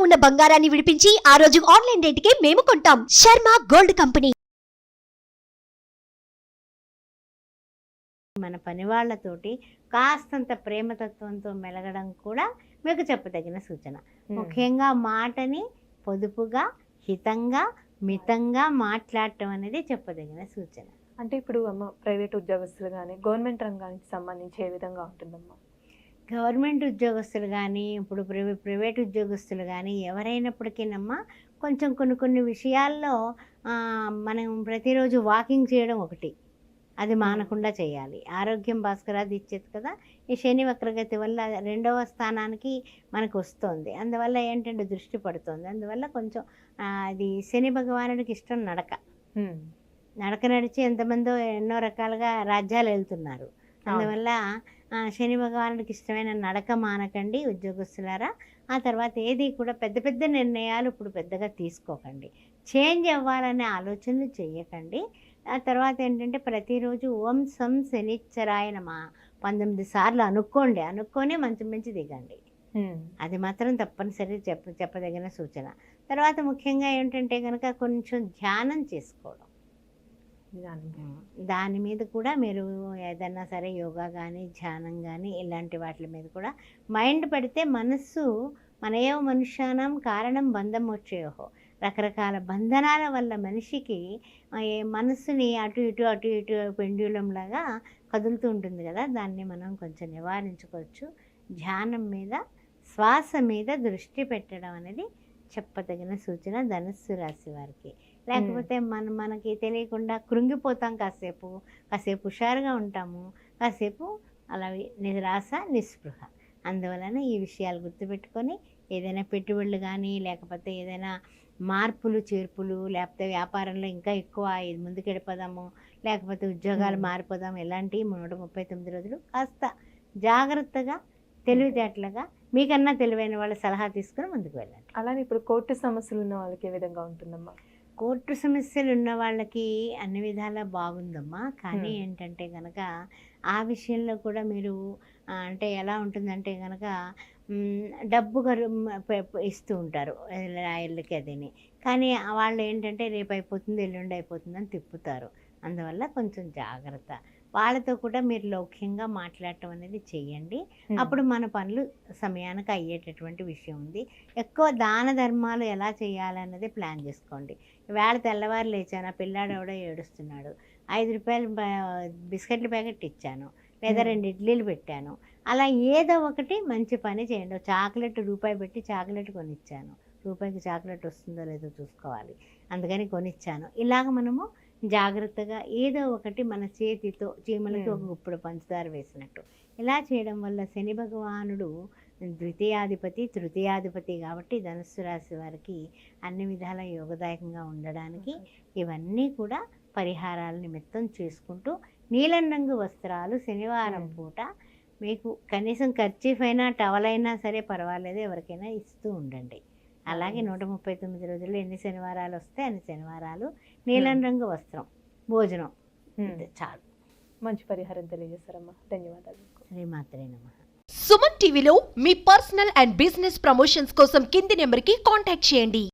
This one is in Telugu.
ఉన్న బంగారాన్ని విడిపించి ఆ రోజు ఆన్లైన్ రేటుకే మేము కొంటాం. Sharma gold company. మన పని వాళ్ళతోటి కాస్తంత ప్రేమతత్వంతో మెలగడం కూడా మీకు చెప్పదగిన సూచన. ముఖ్యంగా మాటని పొదుపుగా, హితంగా, మితంగా మాట్లాడటం అనేది చెప్పదగిన సూచన. అంటే ఇప్పుడు అమ్మ ప్రైవేట్ ఉద్యోగస్తులు కానీ గవర్నమెంట్ రంగానికి సంబంధించి ఏ విధంగా ఉంటుందమ్మా? గవర్నమెంట్ ఉద్యోగస్తులు కానీ ఇప్పుడు ప్రైవేట్ ఉద్యోగస్తులు కానీ ఎవరైనప్పటికీనమ్మా కొంచెం కొన్ని విషయాల్లో మనం ప్రతిరోజు వాకింగ్ చేయడం ఒకటి, అది మానకుండా చేయాలి. ఆరోగ్యం భాస్కరాది ఇచ్చేది కదా. ఈ శని వక్రగతి వల్ల 2వ స్థానానికి మనకు వస్తుంది. అందువల్ల ఏంటంటే దృష్టి పడుతుంది. అందువల్ల కొంచెం అది శని భగవానుడికి ఇష్టం నడక. నడక నడిచి ఎంతమందో ఎన్నో రకాలుగా రాజ్యాలు వెళ్తున్నారు. అందువల్ల శని భగవానుడికి ఇష్టమైన నడక మానకండి ఉద్యోగస్తులారా. ఆ తర్వాత ఏది కూడా పెద్ద నిర్ణయాలు ఇప్పుడు పెద్దగా తీసుకోకండి. చేంజ్ అవ్వాలనే ఆలోచనలు చేయకండి. ఆ తర్వాత ఏంటంటే ప్రతిరోజు ఓం సం శనిచ్చరాయ నమః 19 సార్లు అనుకొని మంచి దిగండి. అది మాత్రం తప్పనిసరి చెప్పదగిన సూచన. తర్వాత ముఖ్యంగా ఏంటంటే కనుక కొంచెం ధ్యానం చేసుకోవడం. దాని మీద కూడా మీరు ఏదైనా సరే యోగా కానీ ధ్యానం కానీ ఇలాంటి వాటి మీద కూడా మైండ్ పెడితే మనస్సు మనయో మనుష్యానం కారణం బంధం వచ్చేయో, రకరకాల బంధనాల వల్ల మనిషికి మనస్సుని అటు ఇటు పెండ్యులం లాగా కదులుతూ ఉంటుంది కదా. దాన్ని మనం కొంచెం నివారించుకోవచ్చు. ధ్యానం మీద, శ్వాస మీద దృష్టి పెట్టడం అనేది చెప్పదగిన సూచన ధనుస్సు రాశి వారికి. లేకపోతే మనకి తెలియకుండా కృంగిపోతాం, కాసేపు హుషారుగా ఉంటాము, కాసేపు అలా నిరాశ నిస్పృహ. అందువలన ఈ విషయాలు గుర్తుపెట్టుకొని ఏదైనా పెట్టుబడులు కానీ లేకపోతే ఏదైనా మార్పులు చేర్పులు లేకపోతే వ్యాపారంలో ఇంకా ఎక్కువ ముందుకెళ్ళిపోదాము, లేకపోతే ఉద్యోగాలు మారిపోదాం, ఇలాంటివి 139 రోజులు కాస్త జాగ్రత్తగా తెలివితేటలుగా మీకన్నా తెలివైన వాళ్ళ సలహా తీసుకుని ముందుకు వెళ్ళండి. అలానే ఇప్పుడు కోర్టు సమస్యలు ఉన్న వాళ్ళకి ఏ విధంగా ఉంటుందమ్మా? కోర్టు సమస్యలు ఉన్న వాళ్ళకి అన్ని విధాలా బాగుందమ్మా. కానీ ఏంటంటే కనుక ఆ విషయంలో కూడా మీరు అంటే ఎలా ఉంటుందంటే కనుక డబ్బు ఇస్తూ ఉంటారు లాయర్లకి అదిని. కానీ వాళ్ళు ఏంటంటే రేపు అయిపోతుంది ఎల్లుండి అయిపోతుందని తిప్పుతారు. అందువల్ల కొంచెం జాగ్రత్త. వాళ్ళతో కూడా మీరు లౌక్యంగా మాట్లాడటం అనేది చెయ్యండి. అప్పుడు మన పనులు సమయానికి అయ్యేటటువంటి విషయం ఉంది. ఎక్కువ దాన ధర్మాలు ఎలా చేయాలన్నది ప్లాన్ చేసుకోండి. వేళ తెల్లవారు లేచాను, ఆ పిల్లాడు ఎవడో ఏడుస్తున్నాడు, 5 రూపాయలు బిస్కెట్ల ప్యాకెట్ ఇచ్చాను, లేదా 2 ఇడ్లీలు పెట్టాను, అలా ఏదో ఒకటి మంచి పని చేయండి. చాక్లెట్ రూపాయి పెట్టి చాక్లెట్ కొనిచ్చాను, రూపాయికి చాక్లెట్ వస్తుందో లేదో చూసుకోవాలి, అందుకని కొనిచ్చాను. ఇలాగ మనము జాగ్రత్తగా ఏదో ఒకటి మన చేతితో చీమలకి ఒక గుప్పుడు పంచదార వేసినట్టు ఇలా చేయడం వల్ల శని భగవానుడు ద్వితీయాధిపతి తృతీయాధిపతి కాబట్టి ధనుస్సు రాశి వారికి అన్ని విధాల యోగదాయకంగా ఉండడానికి ఇవన్నీ కూడా పరిహారాల నిమిత్తం చేసుకుంటూ నీలం రంగు వస్త్రాలు శనివారం పూట మీకు కనీసం కర్చీఫ్ అయినా టవల్ అయినా సరే పర్వాలేదు ఎవరికైనా ఇస్తూ ఉండండి. అలాగే 139 రోజుల్లో ఎన్ని శనివారాలు వస్తే అన్ని శనివారాలు నీలం రంగు వస్త్రం, భోజనం చాలు. మంచి పరిహారం తెలియజేస్తారమ్మా. ధన్యవాదాలు. శ్రీమాత్రే నమః. సుమన్ టీవీలో మీ పర్సనల్ అండ్ బిజినెస్ ప్రమోషన్స్ కోసం కింది నెంబర్కి కాంటాక్ట్ చేయండి.